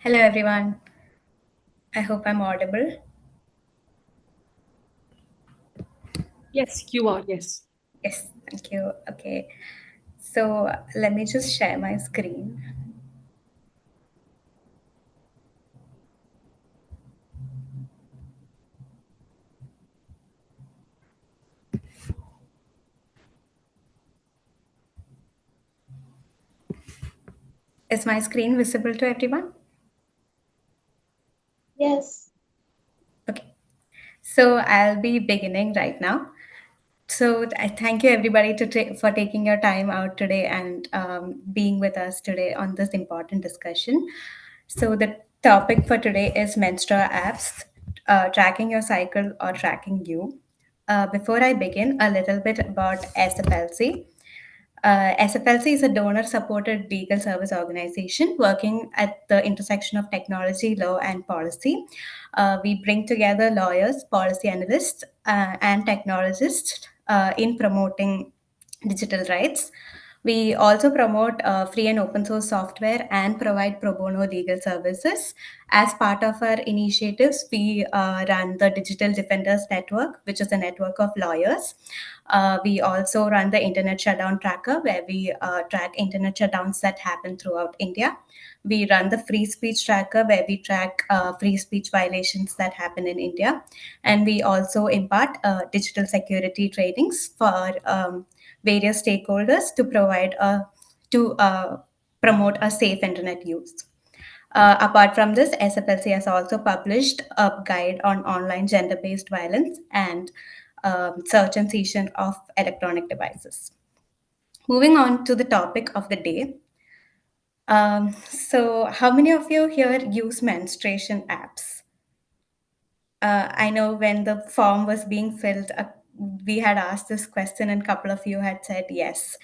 Hello, everyone. I hope I'm audible. Yes, you are. Yes. Yes, thank you. Okay, so let me just share my screen. Is my screen visible to everyone? Yes. Okay, so I'll be beginning right now. So I thank you everybody for taking your time out today and being with us today on this important discussion. So the topic for today is menstrual apps, tracking your cycle or tracking you. Before I begin, a little bit about SFLC. SFLC is a donor supported legal service organization working at the intersection of technology, law, and policy. We bring together lawyers, policy analysts, and technologists in promoting digital rights. We also promote free and open source software and provide pro bono legal services. As part of our initiatives, we run the Digital Defenders Network, which is a network of lawyers. We also run the Internet Shutdown Tracker, where we track internet shutdowns that happen throughout India. We run the Free Speech Tracker, where we track free speech violations that happen in India. And we also impart digital security trainings for various stakeholders to to promote a safe internet use. Apart from this, SFLC has also published a guide on online gender based violence and search and seizure of electronic devices. Moving on to the topic of the day. How many of you here use menstruation apps? I know when the form was being filled, we had asked this question, and a couple of you had said yes.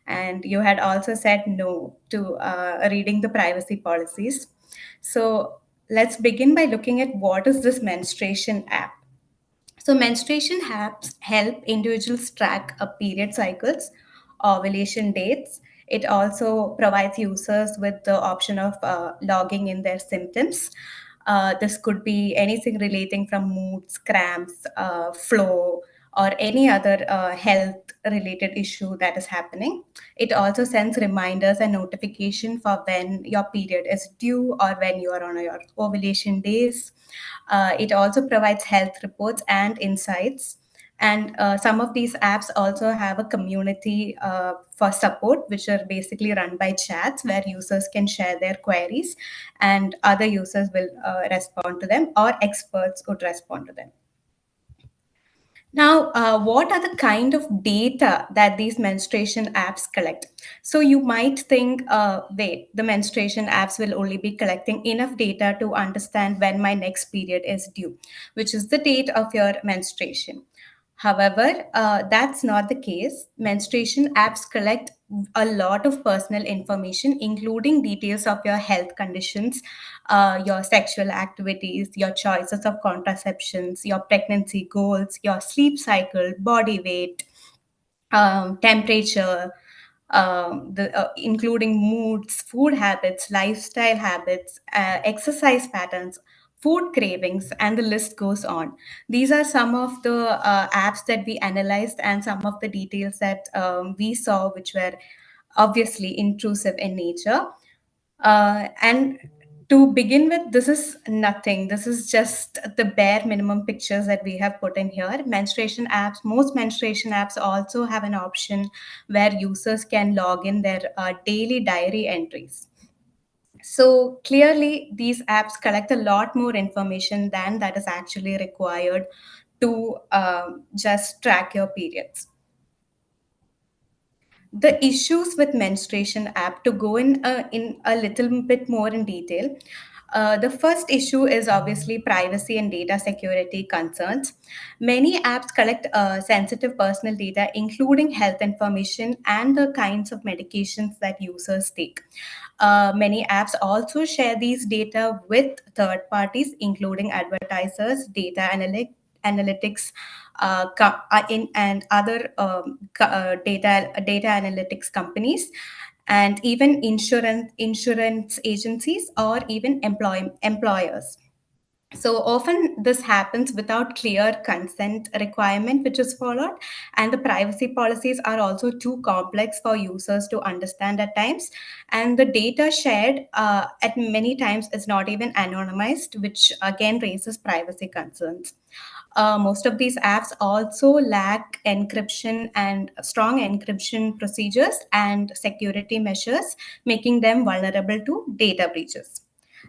And you had also said no to reading the privacy policies. So let's begin by looking at what is this menstruation app. So, menstruation apps help individuals track period cycles, ovulation dates. It also provides users with the option of logging in their symptoms. This could be anything relating from moods, cramps, flow, or any other health related issue that is happening. It also sends reminders and notification for when your period is due or when you are on your ovulation days. It also provides health reports and insights. And some of these apps also have a community for support, which are basically run by chats where users can share their queries and other users will respond to them or experts would respond to them. Now, what are the kind of data that these menstruation apps collect? So you might think, wait, the menstruation apps will only be collecting enough data to understand when my next period is due, which is the date of your menstruation. However, that's not the case. Menstruation apps collect a lot of personal information, including details of your health conditions, your sexual activities, your choices of contraceptions, your pregnancy goals, your sleep cycle, body weight, temperature, including moods, food habits, lifestyle habits, exercise patterns, food cravings, and the list goes on. These are some of the apps that we analyzed and some of the details that we saw, which were obviously intrusive in nature. And to begin with, this is nothing. This is just the bare minimum pictures that we have put in here. Menstruation apps, most menstruation apps also have an option where users can log in their daily diary entries. So clearly, these apps collect a lot more information than that is actually required to just track your periods. The issues with menstruation app, to go in a little bit more in detail. The first issue is obviously privacy and data security concerns. Many apps collect sensitive personal data, including health information and the kinds of medications that users take. Many apps also share these data with third parties, including advertisers, analytics, and other data analytics companies. and even insurance agencies or even employers. So often this happens without clear consent requirement which is followed, and the privacy policies are also too complex for users to understand at times, and the data shared at many times is not even anonymized, which again raises privacy concerns. Most of these apps also lack encryption and strong encryption procedures and security measures, making them vulnerable to data breaches.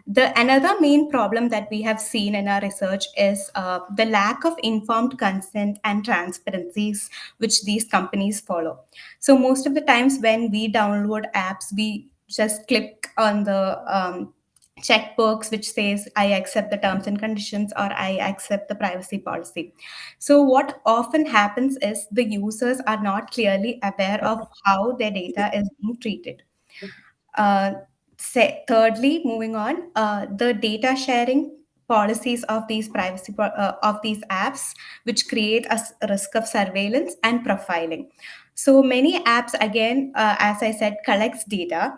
The another main problem that we have seen in our research is the lack of informed consent and transparencies which these companies follow. So most of the times when we download apps, we just click on the checkbox which says I accept the terms and conditions or I accept the privacy policy. So what often happens is the users are not clearly aware of how their data is being treated. uh, Thirdly, moving on, the data sharing policies of these of these apps, which create a risk of surveillance and profiling. So many apps, again, as I said, collects data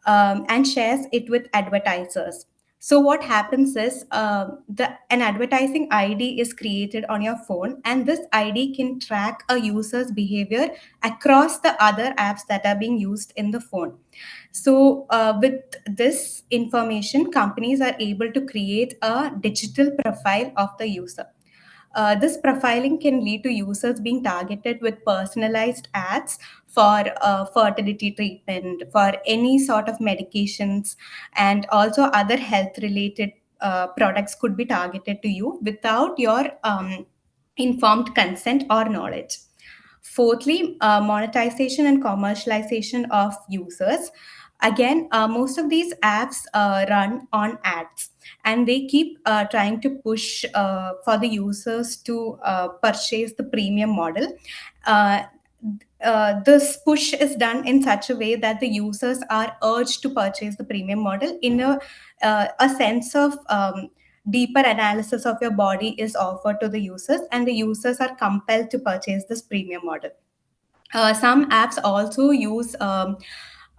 and shares it with advertisers. So what happens is an advertising ID is created on your phone, and this ID can track a user's behavior across the other apps that are being used in the phone. So, with this information, companies are able to create a digital profile of the user. This profiling can lead to users being targeted with personalized ads for fertility treatment, for any sort of medications, and also other health related products could be targeted to you without your informed consent or knowledge. Fourthly, monetization and commercialization of users. Again, most of these apps run on ads, and they keep trying to push for the users to purchase the premium model. Uh, this push is done in such a way that the users are urged to purchase the premium model in a sense of deeper analysis of your body is offered to the users, and the users are compelled to purchase this premium model. Some apps also use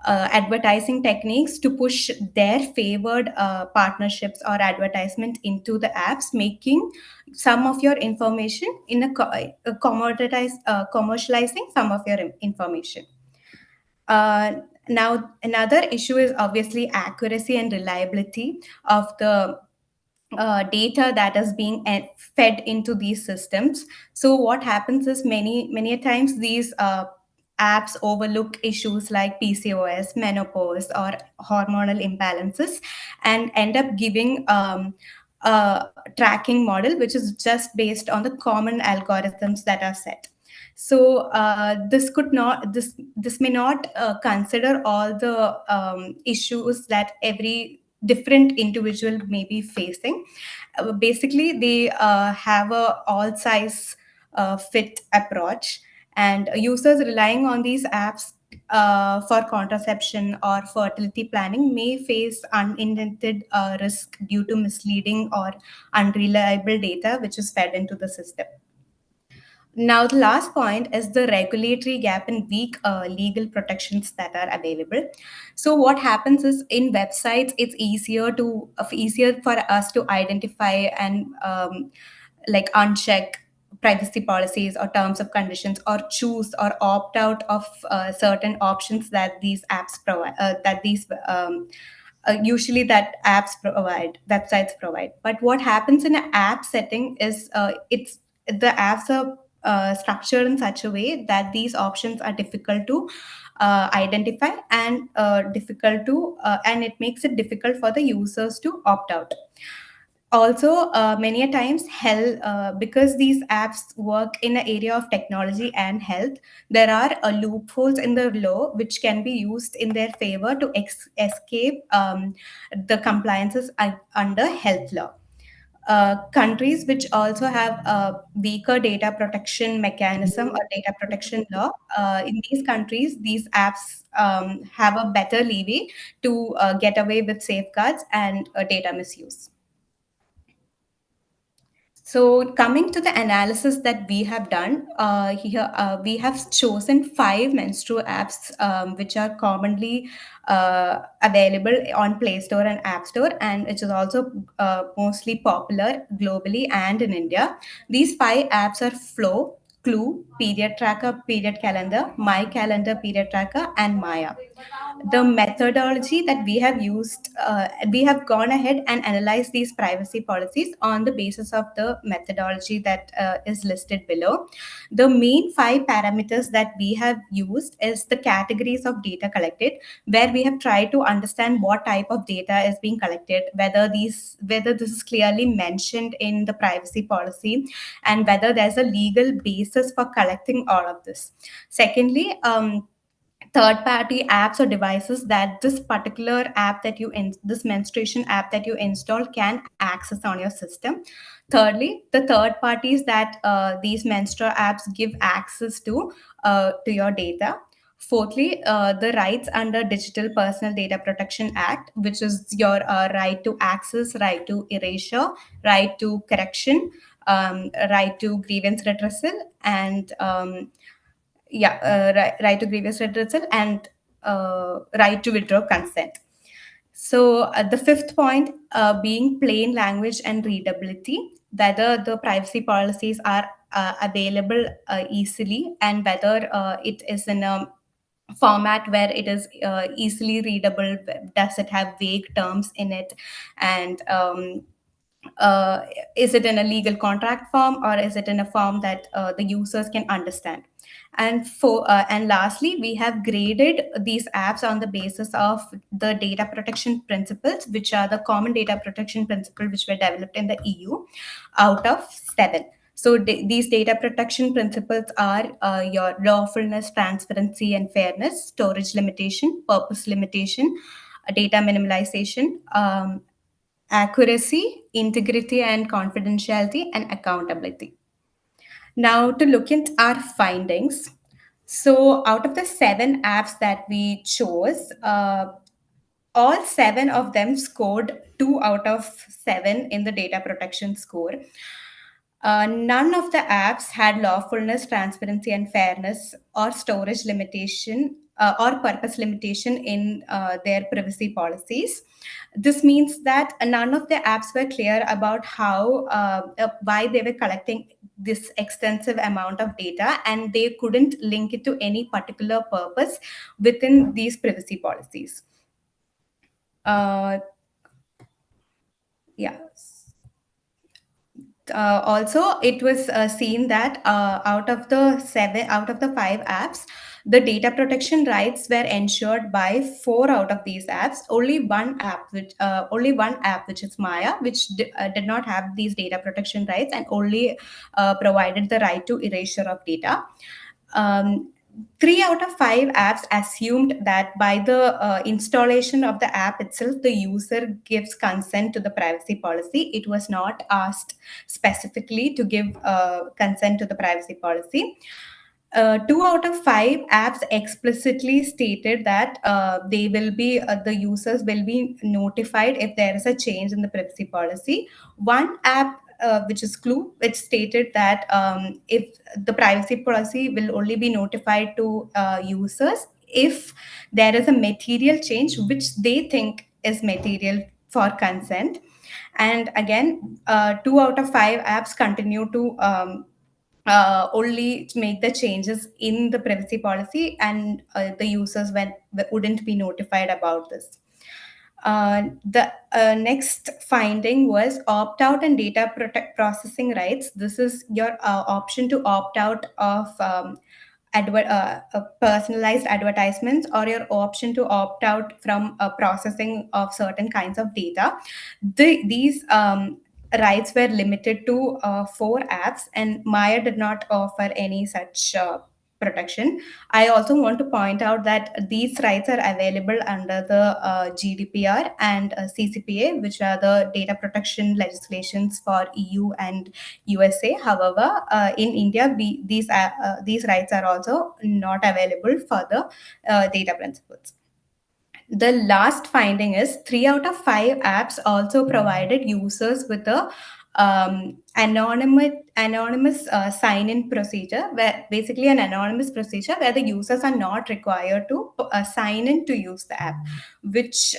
advertising techniques to push their favored partnerships or advertisement into the apps, making some of your information in a commoditized, commercializing some of your information. Uh, Now, another issue is obviously accuracy and reliability of the data that is being fed into these systems. So what happens is many a times these apps overlook issues like PCOS, menopause, or hormonal imbalances, and end up giving a tracking model which is just based on the common algorithms that are set. So this may not consider all the issues that every different individual may be facing. Basically, they have a all size fit approach, and users relying on these apps for contraception or fertility planning may face unintended risk due to misleading or unreliable data which is fed into the system. Now, the last point is the regulatory gap and weak legal protections that are available. So, what happens is in websites, it's easier for us to identify and like uncheck privacy policies or terms of conditions, or choose or opt out of certain options that these apps provide. That these Usually that websites provide. But what happens in an app setting is it's the apps are structured in such a way that these options are difficult to identify and difficult to and it makes it difficult for the users to opt out. Also, many a times hell because these apps work in an area of technology and health, there are loopholes in the law which can be used in their favor to escape the compliances under health law. Countries which also have a weaker data protection mechanism or data protection law, in these countries, these apps have a better leeway to get away with safeguards and data misuse. So, coming to the analysis that we have done, here we have chosen five menstrual apps which are commonly available on Play Store and App Store, and which is also mostly popular globally and in India. These five apps are Flow, Clue, Period Tracker, Period Calendar, My Calendar, Period Tracker, and Maya. The methodology that we have used, we have gone ahead and analyzed these privacy policies on the basis of the methodology that is listed below. The main five parameters that we have used is the categories of data collected, where we have tried to understand what type of data is being collected, whether this is clearly mentioned in the privacy policy, and whether there's a legal basis for collecting all of this. Secondly, third party apps or devices that this particular app that this menstruation app that you install can access on your system. Thirdly, the third parties that these menstrual apps give access to your data. Fourthly, the rights under Digital Personal Data Protection Act, which is your right to access, right to erasure, right to correction, right to grievance redressal, and right to grievance redressal, and right to withdraw consent. So the fifth point being plain language and readability, whether the privacy policies are available easily, and whether it is in a format where it is easily readable. Does it have vague terms in it? And uh, is it in a legal contract form, or is it in a form that the users can understand? And lastly, we have graded these apps on the basis of the data protection principles, which are the common data protection principle which were developed in the EU, out of 7. So these data protection principles are your lawfulness, transparency and fairness, storage limitation, purpose limitation, data minimalization, accuracy, integrity and confidentiality, and accountability. Now, to look at our findings. So, out of the seven apps that we chose, all seven of them scored 2 out of 7 in the data protection score. None of the apps had lawfulness, transparency, and fairness, or storage limitation, or purpose limitation in their privacy policies. This means that none of the apps were clear about why they were collecting this extensive amount of data, and they couldn't link it to any particular purpose within these privacy policies. Uh, yeah. Also, it was seen that out of the five apps, the data protection rights were ensured by 4 out of these apps. Only one app, which is Maya, which did not have these data protection rights and only provided the right to erasure of data. Um, 3 out of 5 apps assumed that by the installation of the app itself, the user gives consent to the privacy policy. It was not asked specifically to give consent to the privacy policy. 2 out of 5 apps explicitly stated that the users will be notified if there is a change in the privacy policy. One app, which is Clue, which stated that if the privacy policy will only be notified to users if there is a material change which they think is material for consent. And again, 2 out of 5 apps continue to only make the changes in the privacy policy, and the users wouldn't be notified about this. The next finding was opt out and data processing rights. This is your option to opt out of personalized advertisements, or your option to opt out from processing of certain kinds of data. These rights were limited to 4 apps, and Maya did not offer any such protection. I also want to point out that these rights are available under the GDPR and CCPA, which are the data protection legislations for EU and USA. However, in India, these rights are also not available for the data principles. The last finding is 3 out of 5 apps also provided users with a anonymous sign-in procedure, where basically an anonymous procedure where the users are not required to sign in to use the app, which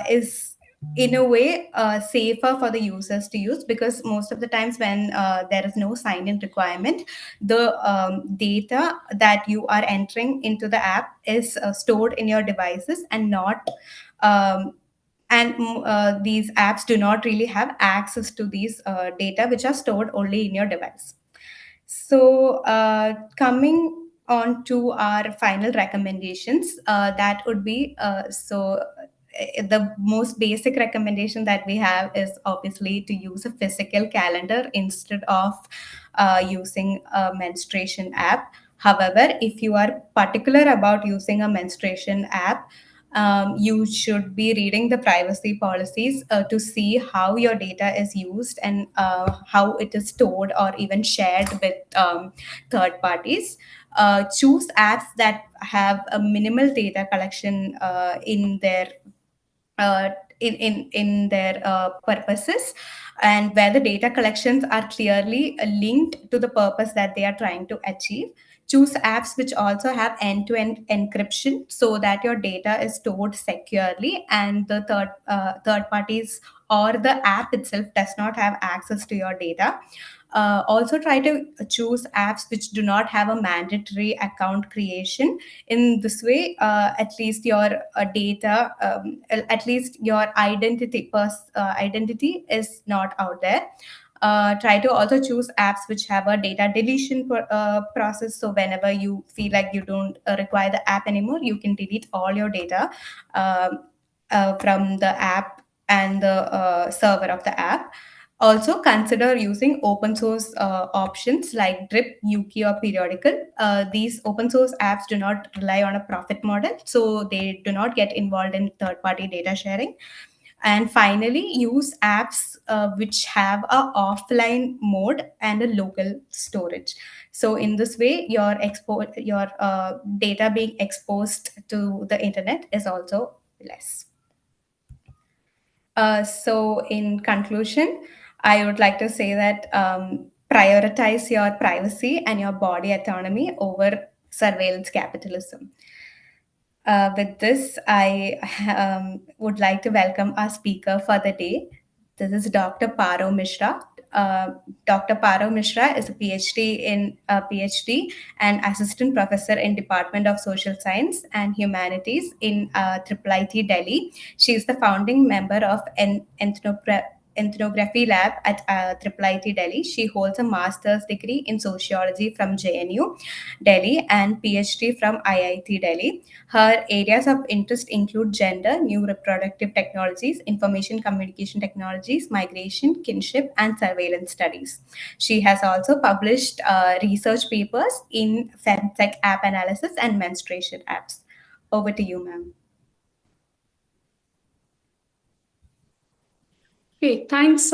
is in a way safer for the users to use, because most of the times when there is no sign-in requirement, the data that you are entering into the app is stored in your devices and not um, these apps do not really have access to these data which are stored only in your device. So, coming on to our final recommendations, that would be the most basic recommendation that we have is obviously to use a physical calendar instead of using a menstruation app. However, if you are particular about using a menstruation app, you should be reading the privacy policies to see how your data is used and how it is stored or even shared with third parties. Choose apps that have a minimal data collection uh, in their purposes, and where the data collections are clearly linked to the purpose that they are trying to achieve. Choose apps which also have end-to-end encryption so that your data is stored securely and the third parties or the app itself does not have access to your data. Also, try to choose apps which do not have a mandatory account creation. In this way, at least your data, at least your identity is not out there. Try to also choose apps which have a data deletion process. So whenever you feel like you don't require the app anymore, you can delete all your data um, from the app and the server of the app. Also, consider using open source options like Drip, Yuki, or Periodical. These open source apps do not rely on a profit model, so they do not get involved in third party data sharing. And finally, use apps which have a offline mode and a local storage. So in this way, your data being exposed to the internet is also less. So, in conclusion, I would like to say that prioritize your privacy and your body autonomy over surveillance capitalism. With this, I would like to welcome our speaker for the day. This is Dr. Paro Mishra. Dr. Paro Mishra is a PhD and assistant professor in Department of Social Science and Humanities in IIIT Delhi. She is the founding member of Ethnography Lab at IIIT Delhi. She holds a master's degree in sociology from JNU Delhi and PhD from IIT Delhi. Her areas of interest include gender, new reproductive technologies, information communication technologies, migration, kinship, and surveillance studies. She has also published research papers in FemTech app analysis and menstruation apps. Over to you, ma'am. Okay, thanks,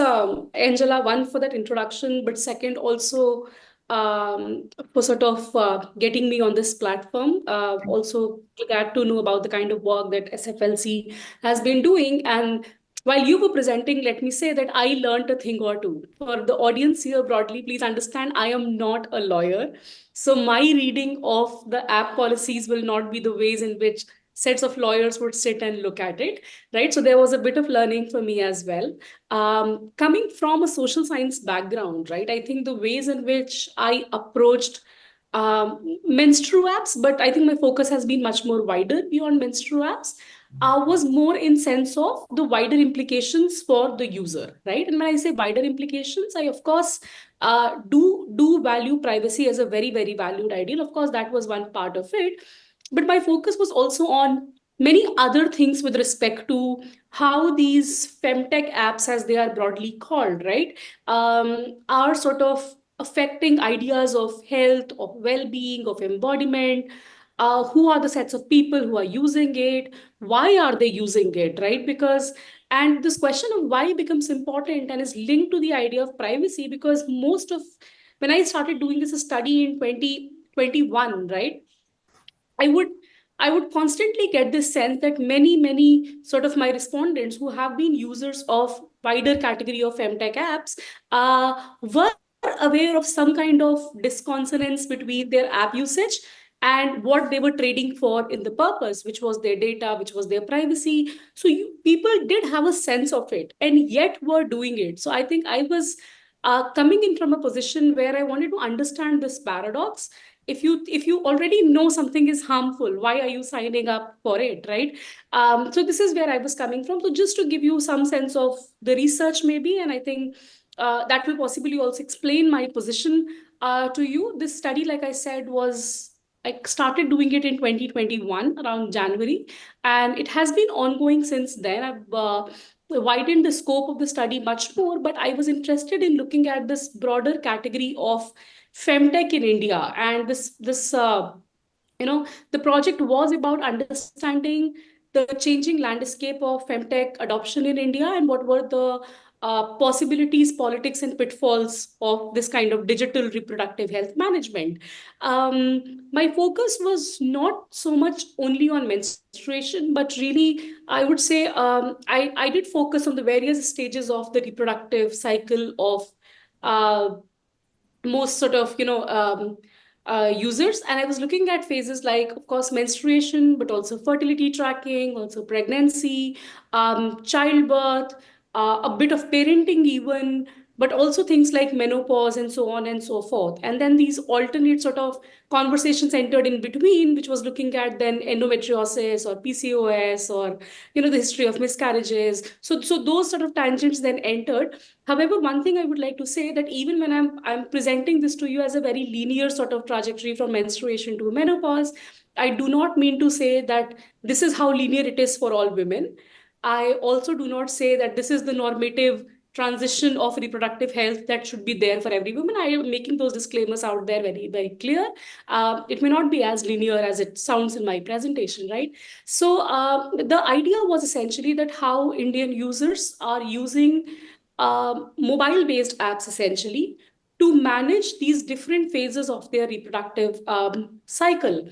Angela, one for that introduction, but second also for sort of getting me on this platform. Also glad to know about the kind of work that SFLC has been doing. And while you were presenting, let me say that I learned a thing or two. For the audience here broadly, please understand I am not a lawyer. So my reading of the app policies will not be the ways in which sets of lawyers would sit and look at it, right? So there was a bit of learning for me as well. Coming from a social science background, right, I think the ways in which I approached menstrual apps, but I think my focus has been much more wider beyond menstrual apps, was more in sense of the wider implications for the user, right? And when I say wider implications, I of course do value privacy as a very very valued ideal. Of course, that was one part of it, but my focus was also on many other things with respect to how these femtech apps, as they are broadly called, right, are sort of affecting ideas of health, of well-being, of embodiment. Who are the sets of people who are using it? Why are they using it, right? Because and this question of why becomes important and is linked to the idea of privacy, because most of when I started doing this study in 2021, right, I would I would constantly get this sense that many sort of my respondents who have been users of wider category of femtech apps were aware of some kind of disconsonance between their app usage and what they were trading for in the purpose, which was their data, which was their privacy. So people did have a sense of it and yet were doing it. So I think I was coming in from a position where I wanted to understand this paradox. If you already know something is harmful, why are you signing up for it, right? So this is where I was coming from. So just to give you some sense of the research maybe, and I think that will possibly also explain my position to you. This study, like I said, was I started doing it in 2021 around January, and it has been ongoing since then. I've widened the scope of the study much more, but I was interested in looking at this broader category of femtech in India, and the project was about understanding the changing landscape of femtech adoption in India and what were the possibilities, politics, and pitfalls of this kind of digital reproductive health management. My focus was not so much only on menstruation, but really, I would say I did focus on the various stages of the reproductive cycle of uh, most sort of users, and I was looking at phases like, of course, menstruation, but also fertility tracking, also pregnancy, childbirth, a bit of parenting even, but also things like menopause and so on and so forth. And then these alternate sort of conversations entered in between, which was looking at then endometriosis or PCOS, or the history of miscarriages. So those sort of tangents then entered. However, one thing I would like to say, that even when I'm presenting this to you as a very linear sort of trajectory from menstruation to menopause, I do not mean to say that this is how linear it is for all women. I also do not say that this is the normative transition of reproductive health that should be there for every woman. I am making those disclaimers out there very, very clear. It may not be as linear as it sounds in my presentation, right? So the idea was essentially that how Indian users are using mobile based apps essentially to manage these different phases of their reproductive cycle.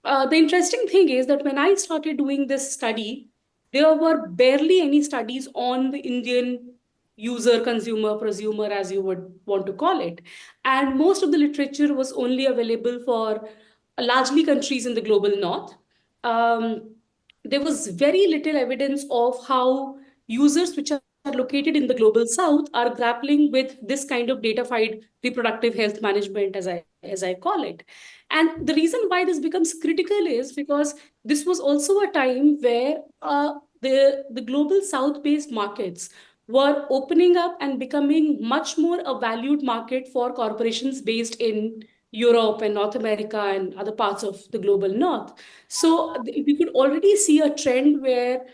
The interesting thing is that when I started doing this study, there were barely any studies on the Indian user, consumer, prosumer, as you would want to call it. And most of the literature was only available for largely countries in the global north. Um, there was very little evidence of how users which are located in the global south are grappling with this kind of data-fied reproductive health management, as I call it. And the reason why this becomes critical is because this was also a time where the global south-based markets were opening up and becoming much more a valued market for corporations based in Europe and North America and other parts of the global north. So we could already see a trend where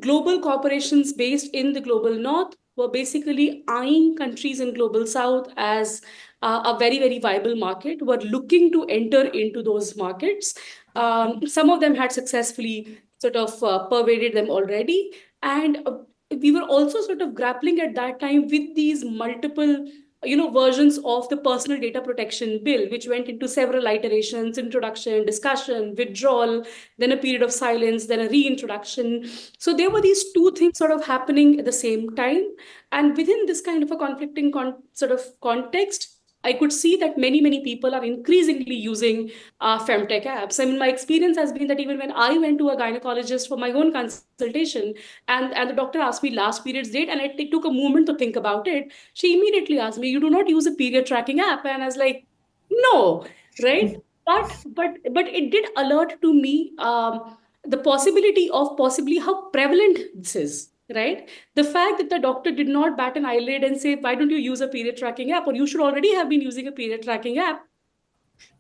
global corporations based in the global north were basically eyeing countries in global south as a very, very viable market, were looking to enter into those markets. Some of them had successfully sort of pervaded them already, and we were also sort of grappling at that time with these multiple versions of the personal data protection bill, which went into several iterations: introduction, discussion, withdrawal, then a period of silence, then a reintroduction. So there were these two things sort of happening at the same time. And within this kind of a conflicting sort of context, I could see that many people are increasingly using femtech apps. I mean, my experience has been that even when I went to a gynecologist for my own consultation, and the doctor asked me last period's date, and it took a moment to think about it, she immediately asked me, "You do not use a period tracking app?" And I was like, "No," right? But it did alert to me the possibility of possibly how prevalent this is, right? The fact that the doctor did not bat an eyelid and say, "Why don't you use a period tracking app?" or "You should already have been using a period tracking app,"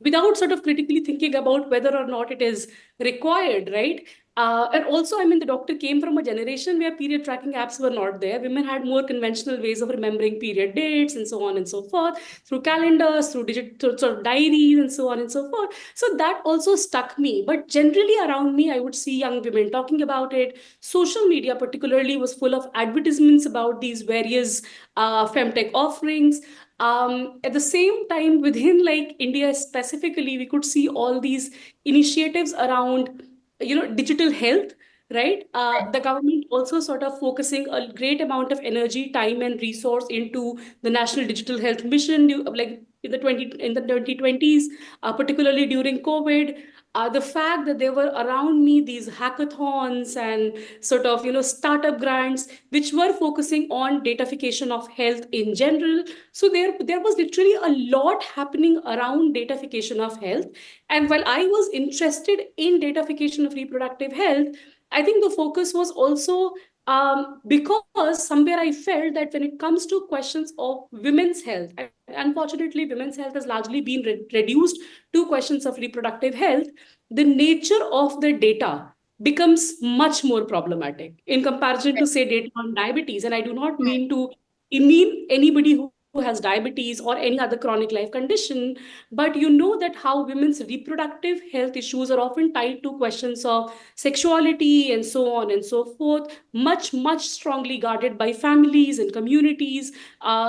without sort of critically thinking about whether or not it is required, right? And also, I mean, the doctor came from a generation where period tracking apps were not there. Women had more conventional ways of remembering period dates and so on and so forth, through calendars, through digital sort of diaries, and so on and so forth. So that also stuck me. But generally around me, I would see young women talking about it. Social media, particularly, was full of advertisements about these various femtech offerings. At the same time, within like India specifically, we could see all these initiatives around, digital health, right? The government also sort of focusing a great amount of energy, time, and resource into the National Digital Health Mission, like in the 2020s, particularly during COVID. The fact that there were around me these hackathons and sort of startup grants which were focusing on datafication of health in general. So there was literally a lot happening around datafication of health. And while I was interested in datafication of reproductive health, I think the focus was also because somewhere I felt that when it comes to questions of women's health, and unfortunately, women's health has largely been reduced to questions of reproductive health, the nature of the data becomes much more problematic in comparison to, say, data on diabetes. And I do not mean to mean anybody who has diabetes or any other chronic life condition, but you know that how women's reproductive health issues are often tied to questions of sexuality and so on and so forth, much strongly guarded by families and communities,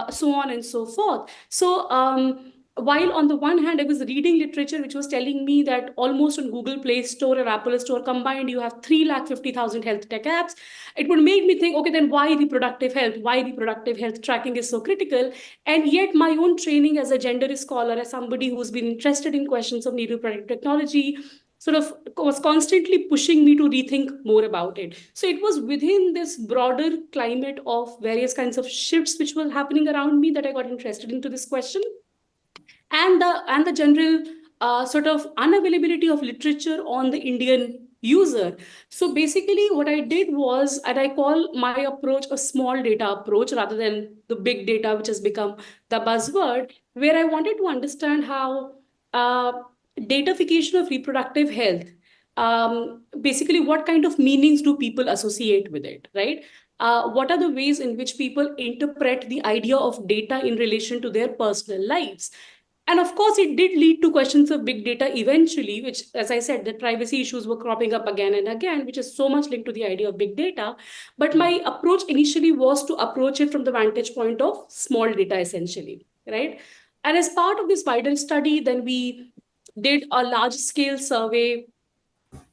so on and so forth. So while on the one hand I was reading literature which was telling me that almost on Google Play Store or Apple Store combined you have 350,000 health tech apps, it would make me think, okay, then why reproductive health? Why reproductive health tracking is so critical? And yet my own training as a gender scholar, as somebody who's been interested in questions of reproductive technology, sort of was constantly pushing me to rethink more about it. So it was within this broader climate of various kinds of shifts which were happening around me that I got interested into this question, and the general sort of unavailability of literature on the Indian user. So basically, what I did was, and I call my approach a small data approach rather than the big data, which has become the buzzword, where I wanted to understand how uh, datafication of reproductive health. Basically, what kind of meanings do people associate with it, right? What are the ways in which people interpret the idea of data in relation to their personal lives? And of course, it did lead to questions of big data eventually, which, as I said, the privacy issues were cropping up again and again, which is so much linked to the idea of big data. But my approach initially was to approach it from the vantage point of small data, essentially, right? And as part of this wider study, then we did a large scale survey,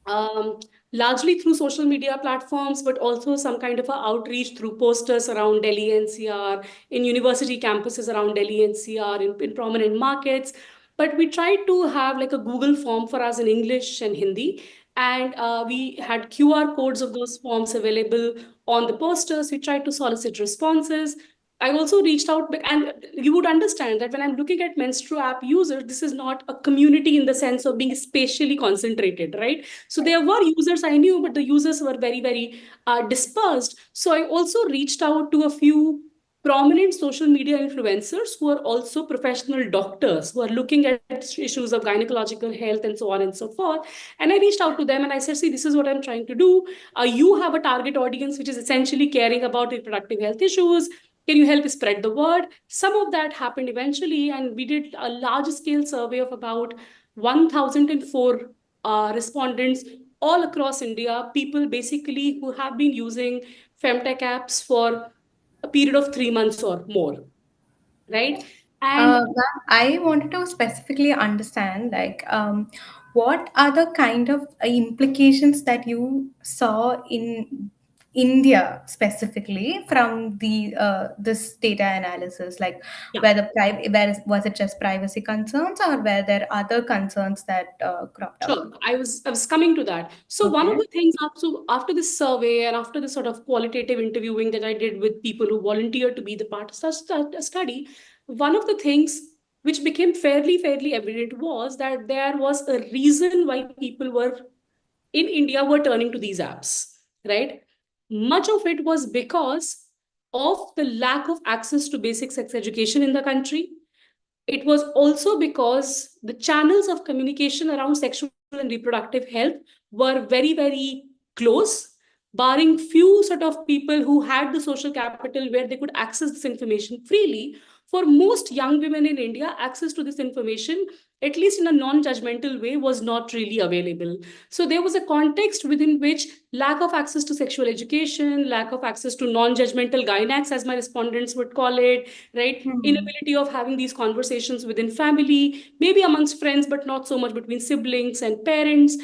um, largely through social media platforms, but also some kind of a outreach through posters around Delhi NCR, in university campuses around Delhi NCR, in prominent markets. But we tried to have like a Google form for us in English and Hindi. And we had QR codes of those forms available on the posters. We tried to solicit responses. I also reached out, and you would understand that when I'm looking at Menstruapp users, this is not a community in the sense of being spatially concentrated, right? So there were users I knew, but the users were very dispersed. So I also reached out to a few prominent social media influencers who are also professional doctors who are looking at issues of gynecological health and so on and so forth. And I reached out to them and I said, see, this is what I'm trying to do. You have a target audience which is essentially caring about reproductive health issues. Can you help spread the word? Some of that happened eventually, and we did a large scale survey of about 1,004 respondents all across India, people basically who have been using FemTech apps for a period of 3 months or more, right? And Ma'am, I wanted to specifically understand, like, what are the kind of implications that you saw in India specifically from the this data analysis? Like, yeah, was it just privacy concerns, or were there other concerns that cropped up? sure. I was coming to that. So one of Okay. the things after this survey and after this sort of qualitative interviewing that I did with people who volunteered to be the part of such study, one of the things which became fairly evident was that there was a reason why people were in India were turning to these apps, right? Much of it was because of the lack of access to basic sex education in the country. It was also because the channels of communication around sexual and reproductive health were very close, barring few sort of people who had the social capital where they could access this information freely. for most young women in India, access to this information, at least in a non-judgmental way, was not really available. So there was a context within which lack of access to sexual education, lack of access to non-judgmental gynacs, as my respondents would call it, right? Hmm. Inability of having these conversations within family, maybe amongst friends, but not so much between siblings and parents,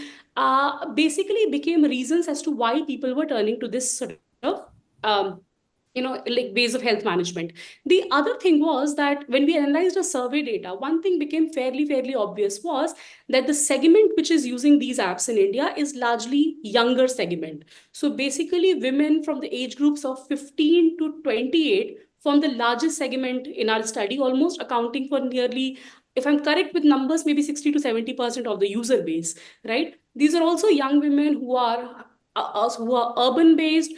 basically became reasons as to why people were turning to this sort of um, like ways of health management. The other thing was that when we analyzed the survey data, one thing became fairly obvious was that the segment which is using these apps in India is largely younger segment. So basically women from the age groups of 15 to 28 form the largest segment in our study, almost accounting for nearly, if I'm correct with numbers, maybe 60 to 70% of the user base, right? These are also young women who are urban based,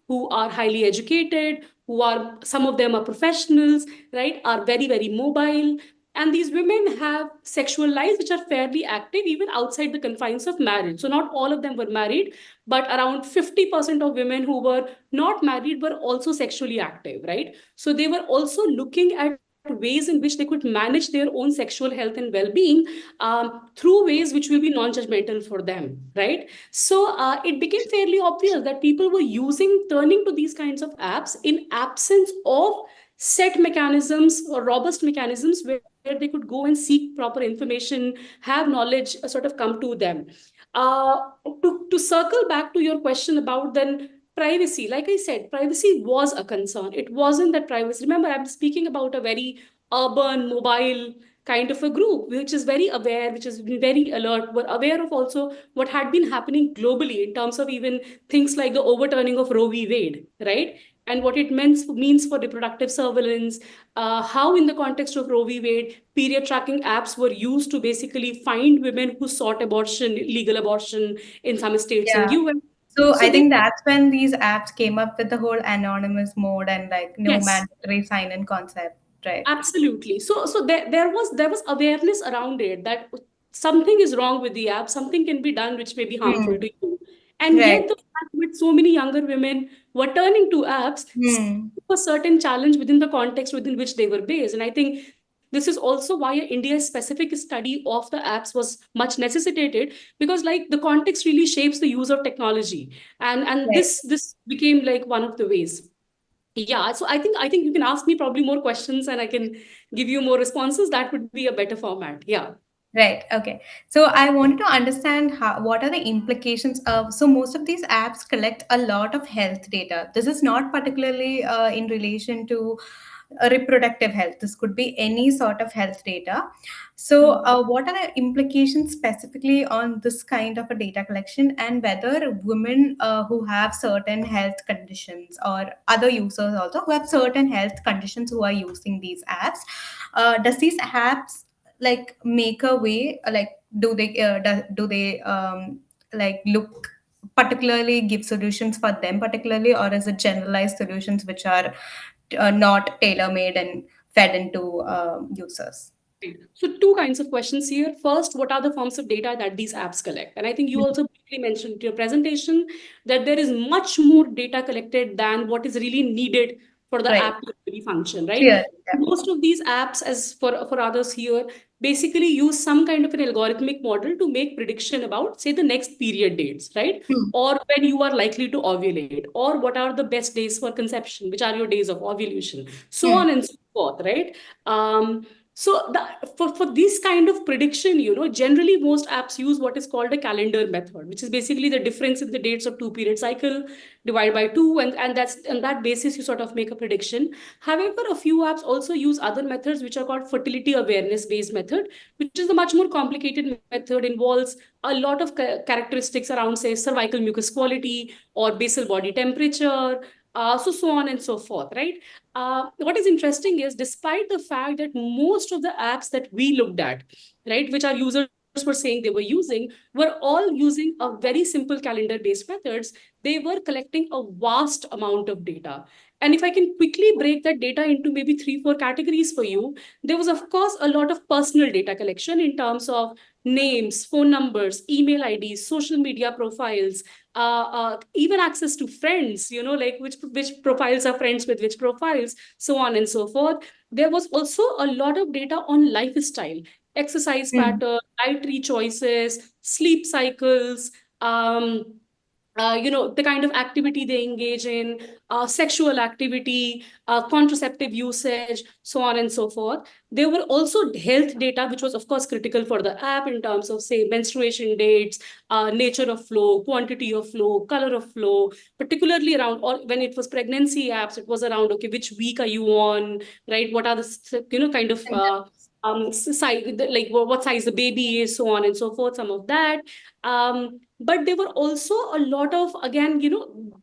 who are highly educated, who are, some of them are professionals, right, are very mobile. And these women have sexual lives which are fairly active even outside the confines of marriage. So not all of them were married, but around 50% of women who were not married were also sexually active, right? So they were also looking at ways in which they could manage their own sexual health and well-being, through ways which will be non-judgmental for them, right? So it became fairly obvious that people were turning to these kinds of apps in absence of set mechanisms or robust mechanisms where they could go and seek proper information, have knowledge sort of come to them. Uh, to circle back to your question about then privacy, like I said, privacy was a concern. It wasn't that privacy. Remember, I'm speaking about a very urban, mobile kind of a group which is very aware, which is very alert, were aware of also what had been happening globally in terms of even things like the overturning of Roe v. Wade, right? And what it means for reproductive surveillance, how in the context of Roe v. Wade, period tracking apps were used to basically find women who sought abortion, legal abortion in some states in Yeah. US. So So I they, think that's when these apps came up with the whole anonymous mode and like no yes, mandatory sign-in concept, right? absolutely. So there was awareness around it that something is wrong with the app, something can be done which may be harmful Hmm. to you. And Right. yet the fact that so many younger women were turning to apps speaks Hmm. of a certain challenge within the context within which they were based. And I think this is also why India's specific study of the apps was much necessitated, because like the context really shapes the use of technology. And Right. this became like one of the ways. Yeah, so I think you can ask me probably more questions and I can give you more responses. That would be a better format. Yeah. Right. Okay. So I wanted to understand what are the implications of. So most of these apps collect a lot of health data. This is not particularly in relation to reproductive health. This could be any sort of health data. So Mhm. what are the implications specifically on this kind of a data collection, and whether women who have certain health conditions or other users also who have certain health conditions who are using these apps, does these apps like make a way like do they like look particularly give solutions for them particularly, or is it generalized solutions which are not tailor made and fed into users? Right. So two kinds of questions here. First, what are the forms of data that these apps collect? And I think you Mhm. also briefly mentioned in your presentation that there is much more data collected than what is really needed for the Right. app to really function, right? Clear. Yeah. Most of these apps, as for others here, basically use some kind of an algorithmic model to make prediction about, say, the next period dates, right? Hmm. Or when you are likely to ovulate, or what are the best days for conception, which are your days of ovulation, so Hmm. on and so forth, right? Um, for this kind of prediction, generally most apps use what is called a calendar method, which is basically the difference in the dates of two period cycle divided by two, and that's on that basis you sort of make a prediction. However, a few apps also use other methods which are called fertility awareness based method, which is a much more complicated method, involves a lot of characteristics around, say, cervical mucus quality or basal body temperature, so on and so forth, right? What is interesting is, despite the fact that most of the apps that we looked at, right, which our users were saying they were using, were all using a very simple calendar based methods, they were collecting a vast amount of data. And if I can quickly break that data into maybe three, four categories for you, there was, of course, a lot of personal data collection in terms of names, phone numbers, email IDs, social media profiles, even access to friends, like which profiles are friends with which profiles, so on and so forth. There was also a lot of data on lifestyle, exercise Mm. pattern, dietary choices, sleep cycles, the kind of activity they engage in, sexual activity, contraceptive usage, so on and so forth. There were also health data, which was, of course, critical for the app in terms of, say, menstruation dates, nature of flow, quantity of flow, color of flow, particularly around, or when it was pregnancy apps, it was around, okay, which week are you on, right? What are the, kind of, size, like what size the baby is, so on and so forth, some of that. But there were also a lot of, again,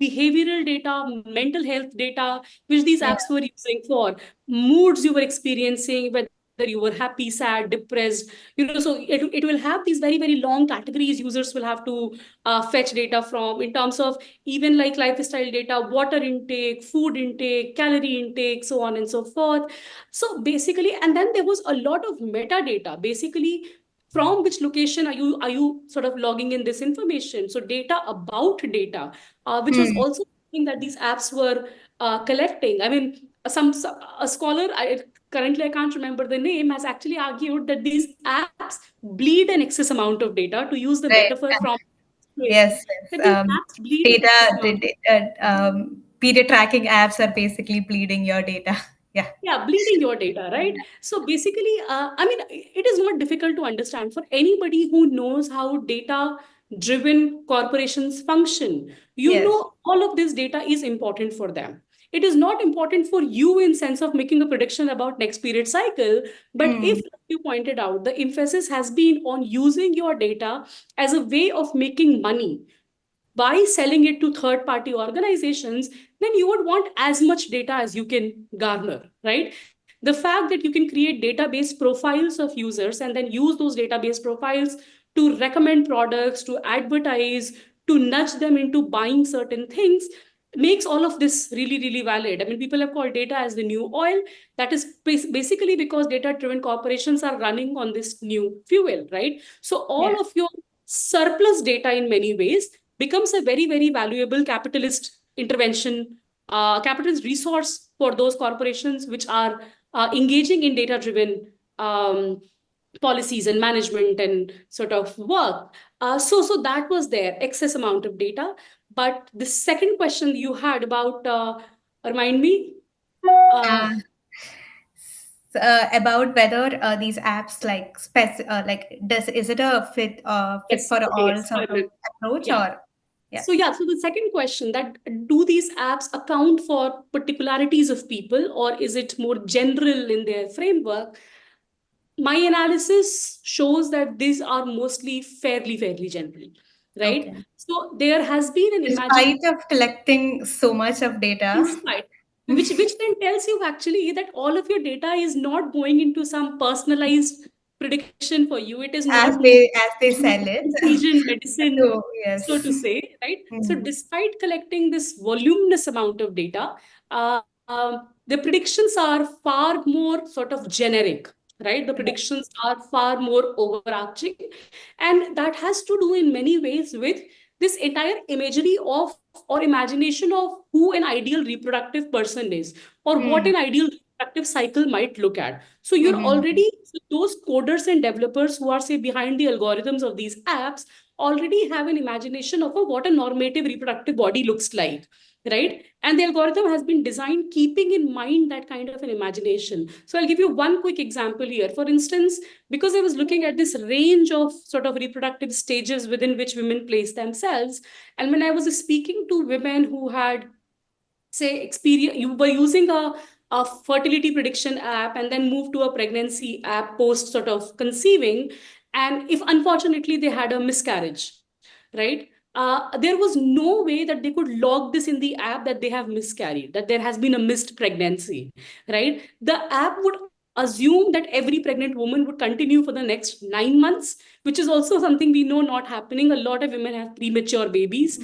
behavioral data, mental health data, which these Yeah. apps were using for moods you were experiencing, whether you were happy, sad, depressed, so it will have these very, very long categories users will have to fetch data from, in terms of even like lifestyle data, water intake, food intake, calorie intake, so on and so forth. So basically, and then there was a lot of metadata, basically from which location are you sort of logging in this information, so data about data, which was Mm. also something that these apps were collecting. I mean, a scholar, currently I can't remember the name, has actually argued that these apps bleed an excess amount of data, to use the Right. metaphor from situation, Yes, that yes. these apps bleed an excess Data, amount. period tracking apps are basically bleeding your data. Yeah. Yeah, bleeding your data, right? So basically, I mean, it is not difficult to understand for anybody who knows how data driven corporations function. Yes. All of this data is important for them. It is not important for you in sense of making a prediction about next period cycle, but if, Mm. like you pointed out, the emphasis has been on using your data as a way of making money by selling it to third party organizations, then you would want as much data as you can garner, right? The fact that you can create database profiles of users and then use those database profiles to recommend products, to advertise, to nudge them into buying certain things makes all of this really, really valid. I mean, people have called data as the new oil. That is basically because data driven corporations are running on this new fuel, right? So Yeah. all of your surplus data in many ways becomes a very, very valuable capitalist intervention, capitalist resource for those corporations which are engaging in data driven policies and management and sort of work. So that was there, excess amount of data. But the second question you had about, remind me, uh, Uh, about whether these apps like does is it a fit yes, for okay, all yes, sort of approach yeah. or yeah. So yeah, so the second question, that do these apps account for particularities of people, or is it more general in their framework? My analysis shows that these are mostly fairly general, right? Okay. So there has been an In imagination, spite of collecting so much of data, insight, which then tells you actually that all of your data is not going into some personalized prediction for you. It is not as they sell it. precision medicine, So so to yes. say, right? So Mm. despite collecting this voluminous amount of data, the predictions are far more sort of generic, right? The predictions are far more overarching. And that has to do in many ways with this entire imagery of, or imagination of, who an ideal reproductive person is, or what an Mm. ideal reproductive cycle might look at. So you're Mhm. already, so those coders and developers who are, say, behind the algorithms of these apps already have an imagination of what a normative reproductive body looks like, right? And the algorithm has been designed keeping in mind that kind of an imagination. So I'll give you one quick example here. For instance, because I was looking at this range of sort of reproductive stages within which women place themselves, and when I was speaking to women who had, say, experience, you were using a fertility prediction app and then moved to a pregnancy app post sort of conceiving, and if unfortunately they had a miscarriage, right? There was no way that they could log this in the app that they have miscarried, that there has been a missed pregnancy, right? The app would assume that every pregnant woman would continue for the next 9 months, which is also something we know not happening. A lot of women have premature babies.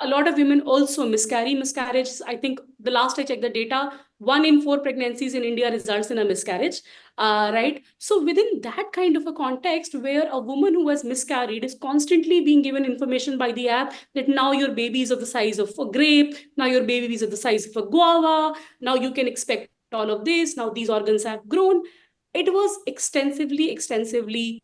A lot of women also miscarry. Miscarriage, I think the last I checked the data, 1 in 4 pregnancies in India results in a miscarriage. Right. So within that kind of a context where a woman who has miscarried is constantly being given information by the app that now your baby is of the size of a grape, now your baby is of the size of a guava, now you can expect all of this, now these organs have grown. It was extensively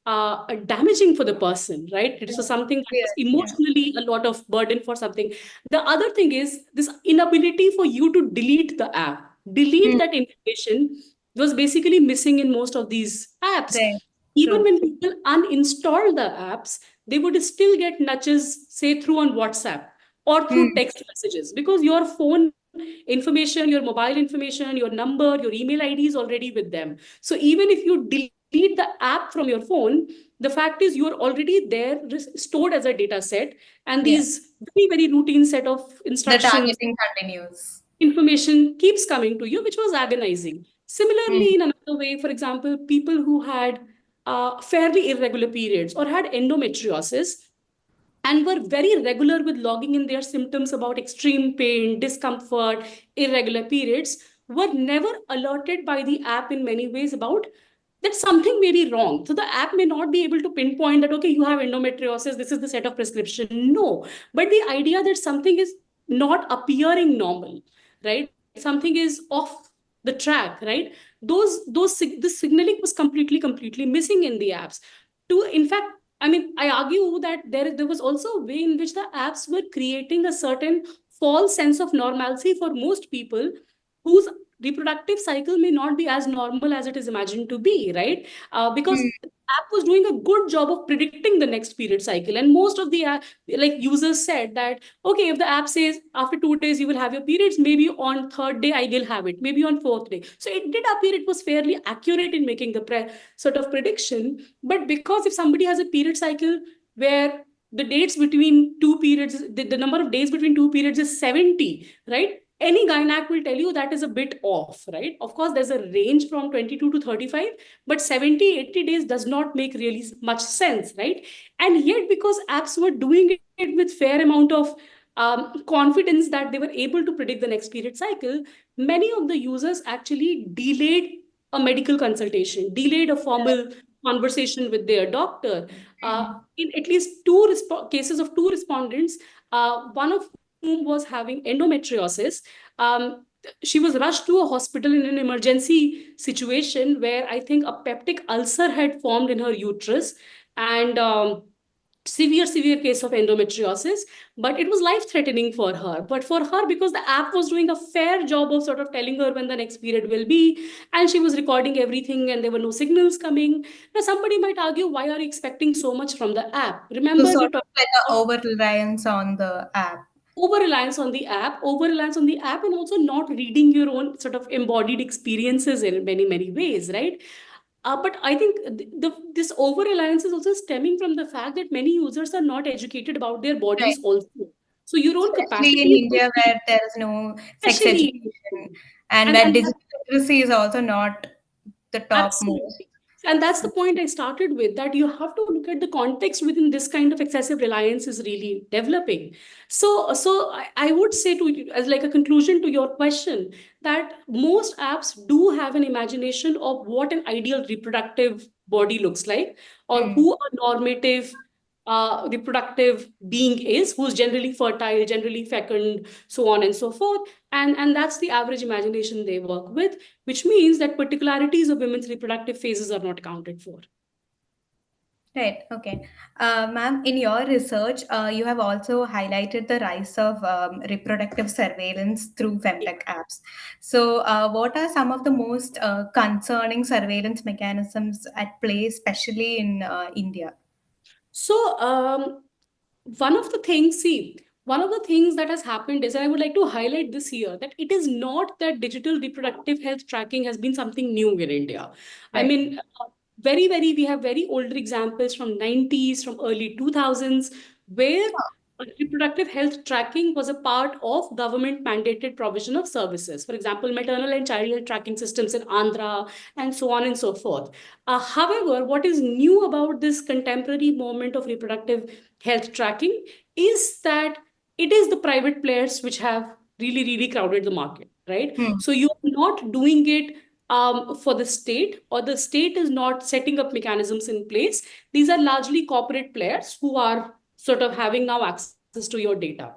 damaging for the person, right? It was something that was Yes, yeah. emotionally a lot of burden for something. The other thing is this inability for you to delete the app, delete Hmm. that information was basically missing in most of these apps. Right. Even True. when people uninstall the apps, they would still get nudges, say through on WhatsApp or Hmm. through text messages, because your phone information, your mobile information, your number, your email ID is already with them. So even if you delete the app from your phone, the fact is you're already there stored as a data set, and Yeah. these very routine set of The instructions, targeting continues. information keeps coming to you, which was agonizing. Hmm. Similarly, in another way, for example, people who had fairly irregular periods or had endometriosis and were very regular with logging in their symptoms about extreme pain, discomfort, irregular periods, were never alerted by the app in many ways about that something may be wrong. So the app may not be able to pinpoint that, okay, you have endometriosis, this is the set of prescription. No. But the idea that something is not appearing normal, right? Something is off the track, right? The signaling was completely missing in the apps. To in fact, I mean, I argue that there was also a way in which the apps were creating a certain false sense of normalcy for most people whose reproductive cycle may not be as normal as it is imagined to be, right? Because Hmm. the app was doing a good job of predicting the next period cycle, and most of the like users said that, okay, if the app says after 2 days you will have your periods, maybe on third day I will have it, maybe on fourth day. So it did appear it was fairly accurate in making the sort of prediction. But because if somebody has a period cycle where the dates between two periods, the number of days between two periods is 70, right? Any gynac will tell you that is a bit off, right? Of course, there's a range from 22 to 35, but 70, 80 days does not make really much sense, right? And yet, because apps were doing it with fair amount of confidence that they were able to predict the next period cycle, many of the users actually delayed a medical consultation, delayed a formal conversation with their doctor. Hmm. In at least two cases of two respondents, one of whom was having endometriosis. Um, she was rushed to a hospital in an emergency situation where I think a peptic ulcer had formed in her uterus, and severe case of endometriosis. But it was life threatening for her, but for her, because the app was doing a fair job of sort of telling her when the next period will be, and she was recording everything and there were no signals coming. Now somebody might argue, why are you expecting so much from the app? So Remember, sort we're of talking like a about over reliance on the app. over reliance on the app, and also not reading your own sort of embodied experiences in many ways, right? But I think this over reliance is also stemming from the fact that many users are not educated about their Right. bodies also. So your own Especially in capacity for India where there is no sex especially education and and where and digital literacy is also not the topmost. absolutely. And that's the point I started with, that you have to look at the context within this kind of excessive reliance is really developing. So I would say to you, as like a conclusion to your question, that most apps do have an imagination of what an ideal reproductive body looks like, or Hmm. who a normative reproductive being is, who's generally fertile, generally fecund, so on and so forth. And that's the average imagination they work with, which means that particularities of women's reproductive phases are not accounted for. Right. Okay. Ma'am, in your research, you have also highlighted the rise of reproductive surveillance through femtech apps. So, what are some of the most concerning surveillance mechanisms at play, especially in India? So, one of the things, see, one of the things that has happened is, and I would like to highlight this here, that it is not that digital reproductive health tracking has been something new in India. I Right. mean, we have very older examples from 90s, from early 2000s, where Huh. reproductive health tracking was a part of government mandated provision of services. For example, maternal and child health tracking systems in Andhra, and so on and so forth. However, what is new about this contemporary moment of reproductive health tracking is that it is the private players which have really, really crowded the market, right? Hmm. So you are not doing it for the state, or the state is not setting up mechanisms in place. These are largely corporate players who are sort of having now access to your data.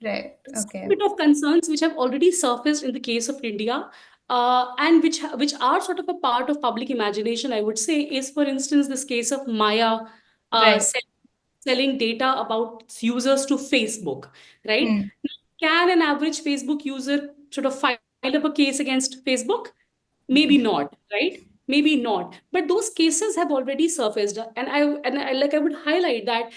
Right. Some Okay. bit of concerns which have already surfaced in the case of India, and which are sort of a part of public imagination, I would say, is for instance this case of Maya Right. selling data about users to Facebook, right? Hmm. Can an average Facebook user sort of file up a case against Facebook? Maybe not, right? Maybe not, but those cases have already surfaced, and I like I would highlight that,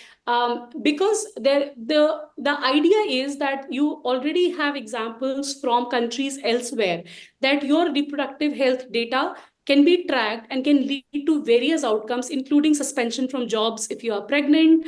because the idea is that you already have examples from countries elsewhere that your reproductive health data can be tracked and can lead to various outcomes, including suspension from jobs if you are pregnant,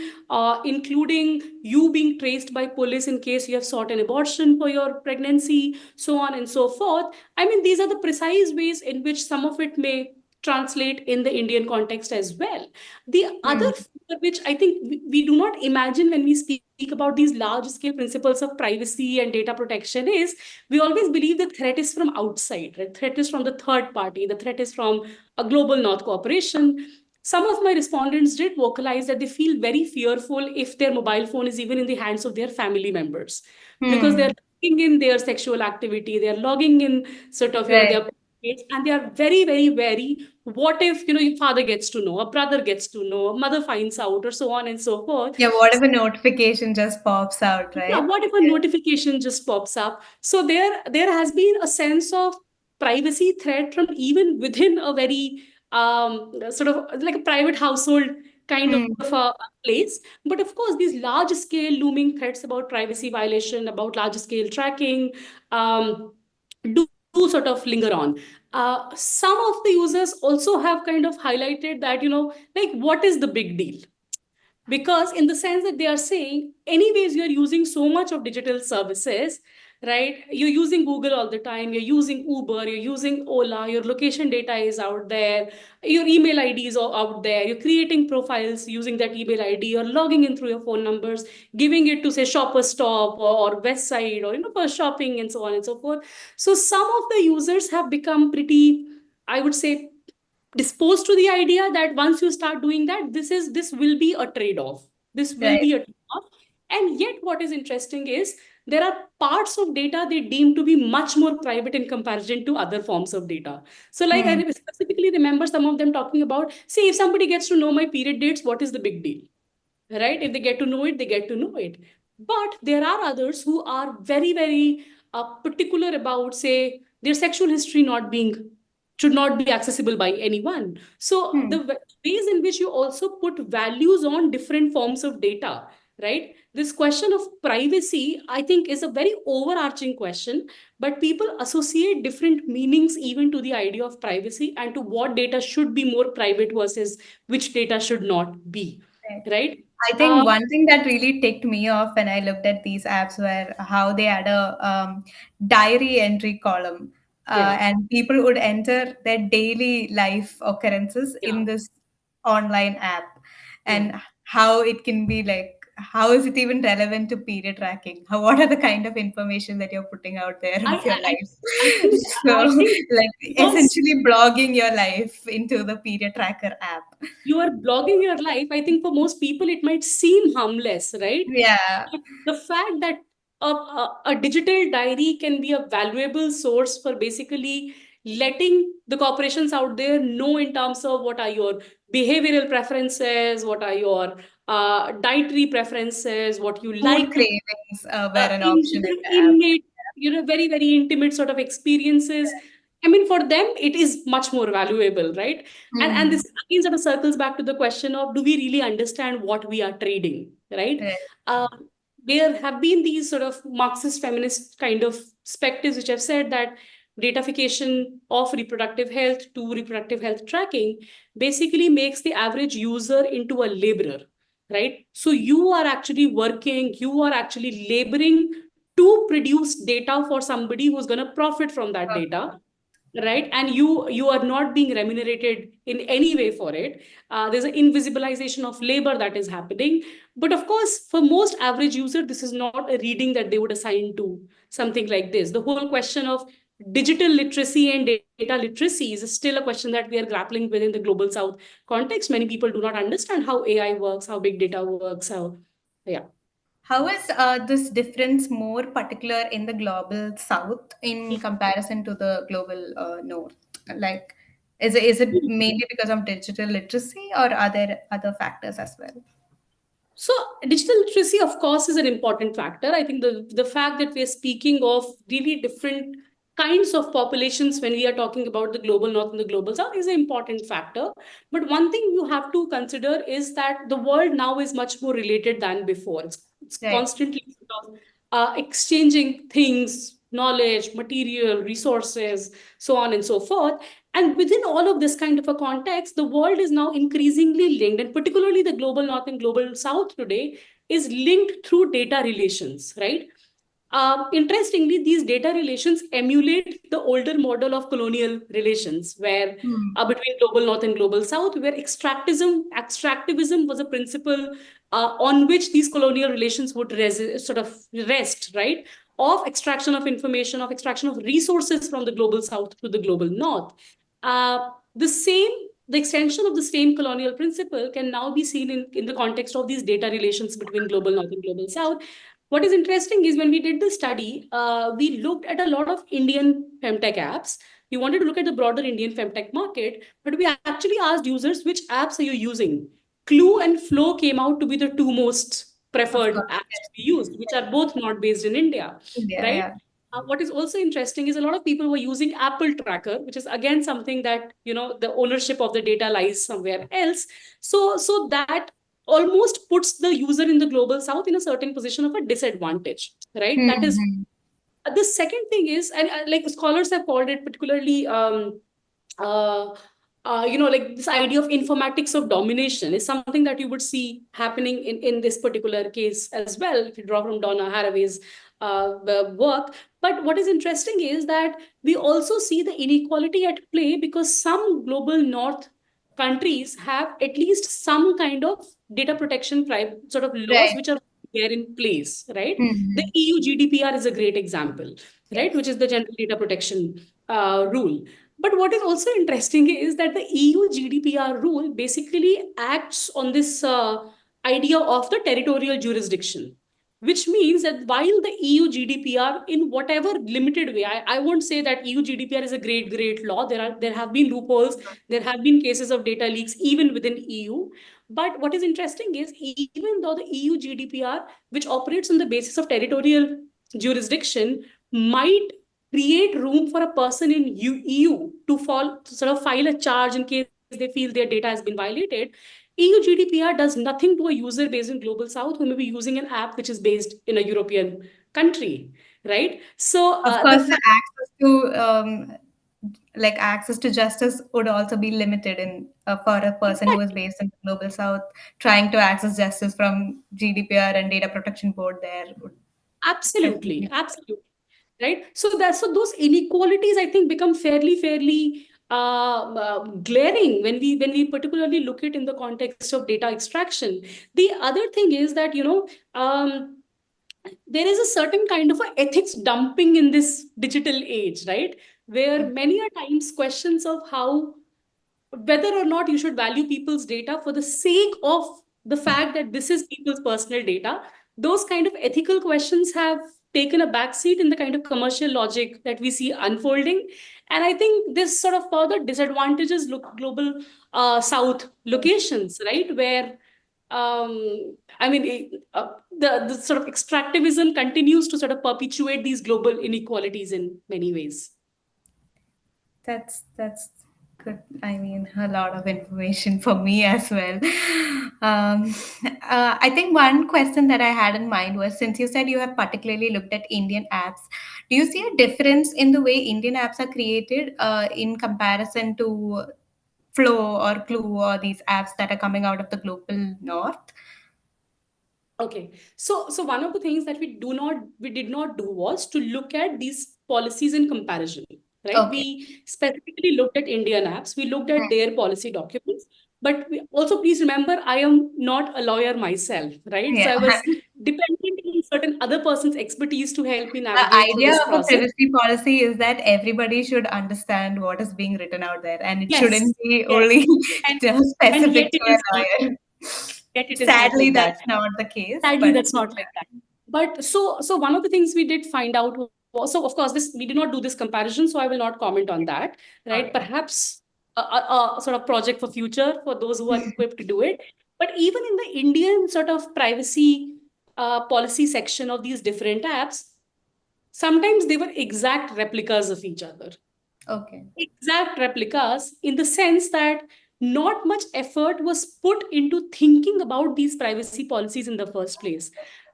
including you being traced by police in case you have sought an abortion for your pregnancy, so on and so forth. I mean, these are the precise ways in which some of it may translate in the Indian context as well. The other Hmm. factor, which I think we do not imagine when we speak about these large scale principles of privacy and data protection, is we always believe the threat is from outside, right? Threat is from the third party, the threat is from a global north corporation. Some of my respondents did vocalize that they feel very fearful if their mobile phone is even in the hands of their family members, because they're Hmm. logging in their sexual activity, they're logging in sort of, Right. their page, and they are very, very wary. What if, your father gets to know, a brother gets to know, a mother finds out, or so on and so forth. Yeah, what if a notification just pops out, Yeah, right? what if a notification just pops up? So there has been a sense of privacy threat from even within a very sort of like a private household kind of Hmm. a place. But of course, these large scale looming threats about privacy violation, about large scale tracking, do sort of linger on. Some of the users also have kind of highlighted that, like, what is the big deal? Because in the sense that they are saying, anyways, you're using so much of digital services, right? You're using Google all the time, you're using Uber, you're using Ola, your location data is out there, your email IDs are out there, you're creating profiles using that email ID, you're logging in through your phone numbers, giving it to say Shopper Stop or West Side, or for shopping and so on and so forth. So some of the users have become pretty, I would say, disposed to the idea that once you start doing that, this will be a trade-off, this will Right. be a trade-off. And yet what is interesting is there are parts of data they deem to be much more private in comparison to other forms of data. So like I Hmm. specifically remember some of them talking about, say, if somebody gets to know my period dates, what is the big deal? Right? If they get to know it, they get to know it. But there are others who are very, very particular about, say, their sexual history not being, should not be accessible by anyone. So Hmm. the ways in which you also put values on different forms of data, right? This question of privacy, I think, is a very overarching question, but people associate different meanings even to the idea of privacy and to what data should be more private versus which data should not be, Right. right? I think Uh, one thing that really ticked me off when I looked at these apps were how they had a diary entry column, yeah, and people would enter their daily life occurrences yeah, in this online app, yeah. and how it can be like, how is it even relevant to period tracking? How, what are the kind of information that you're putting out there I, of your I, I life? I think, So, I think like, because essentially blogging your life into the period tracker app. you are blogging your life, I think for most people it might seem harmless, right? Yeah. But the fact that a digital diary can be a valuable source for basically letting the corporations out there know in terms of what are your behavioral preferences, what are your dietary preferences, what you Food like to cravings were an option in very the app. innate, very, very intimate sort of experiences. I mean, for them, it is much more valuable, right? And Hmm. this again sort of circles back to the question of, do we really understand what we are trading, right? Right. Uh, there have been these sort of Marxist feminist kind of perspectives which have said that datafication of reproductive health to reproductive health tracking basically makes the average user into a laborer, right? So you are actually working, you are actually laboring to produce data for somebody who's going to profit from that data, right? And you are not being remunerated in any way for it. There's an invisibilization of labor that is happening. But of course, for most average user, this is not a reading that they would assign to something like this. The whole question of digital literacy and data literacy is still a question that we are grappling with in the global south context. Many people do not understand how AI works, how big data works, how, yeah. How is this difference more particular in the global south in comparison to the global north? Like, is it mainly because of digital literacy, or are there other factors as well? So digital literacy, of course, is an important factor. I think the fact that we are speaking of really different kinds of populations when we are talking about the global north and the global south is an important factor. But one thing you have to consider is that the world now is much more related than before. It's Right. constantly sort of exchanging things, knowledge, material, resources, so on and so forth. And within all of this kind of a context, the world is now increasingly linked, and particularly the global north and global south today is linked through data relations, right? Interestingly, these data relations emulate the older model of colonial relations, where Hmm. between global north and global south, where extractivism was a principle on which these colonial relations would sort of rest, right? Of extraction of information, of extraction of resources from the global south to the global north. The extension of the same colonial principle can now be seen in the context of these data relations between global north and global south. What is interesting is when we did the study, we looked at a lot of Indian femtech apps. We wanted to look at the broader Indian femtech market, but we actually asked users which apps are you using. Clue and Flow came out to be the two most Of preferred course. apps to be Yes. used, which are both not based in India, India, right? yeah. What is also interesting is a lot of people were using Apple Tracker, which is again something that the ownership of the data lies somewhere else. So that almost puts the user in the global south in a certain position of a disadvantage, right? That is Hmm. the second thing is, and like scholars have called it particularly uh, like this idea of informatics of domination is something that you would see happening in this particular case as well, if you draw from Donna Haraway's work. But what is interesting is that we also see the inequality at play because some global north countries have at least some kind of data protection sort of laws Right. which are there in place, right? The Hmm. EU GDPR is a great example, right? Yes. Which is the General Data Protection Rule. But what is also interesting is that the EU GDPR rule basically acts on this idea of the territorial jurisdiction, which means that while the EU GDPR, in whatever limited way, I won't say that EU GDPR is a great law. There have been loopholes, there have been cases of data leaks even within EU. But what is interesting is even though the EU GDPR, which operates on the basis of territorial jurisdiction, might create room for a person in EU to sort of file a charge in case they feel their data has been violated. EU GDPR does nothing to a user based in global south who may be using an app which is based in a European country, right? So Of the course, the fact access to like access to justice would also be limited in for a person who is based in the global south trying to access justice from GDPR and data protection board there would absolutely, definitely. absolutely, right? So those inequalities I think become fairly glaring when we particularly look at in the context of data extraction. The other thing is that there is a certain kind of a ethics dumping in this digital age, right? Where many a times questions of how whether or not you should value people's data for the sake of the fact that this is people's personal data, those kind of ethical questions have taken a backseat in the kind of commercial logic that we see unfolding. And I think this sort of further disadvantages global south locations, right? Where I mean, the sort of extractivism continues to sort of perpetuate these global inequalities in many ways. That's good. I mean, a lot of information for me as well. I think one question that I had in mind was, since you said you have particularly looked at Indian apps, do you see a difference in the way Indian apps are created in comparison to Flow or Clue or these apps that are coming out of the global north? Okay. So one of the things that we did not do was to look at these policies in comparison, right? Okay. We specifically looked at Indian apps, we looked at Hmm. their policy documents, but we also, please remember, I am not a lawyer myself, right? Yeah. So I was dependent on certain other person's expertise to help me The navigate through idea this of a process. privacy policy is that everybody should understand what is being written out there, and it Yes, shouldn't be yes. only And just and yet specific it to is a not lawyer. yet it is not Sadly, like that. that's not the case, Sadly, but that's not like that. But so one of the things we did find out was, so of course this we did not do this comparison, so I will not comment on that, right? okay. Perhaps a sort of project for future for those who are equipped to do it. But even in the Indian sort of privacy policy section of these different apps, sometimes they were exact replicas of each other. Okay. Exact replicas in the sense that not much effort was put into thinking about these privacy policies in the first place.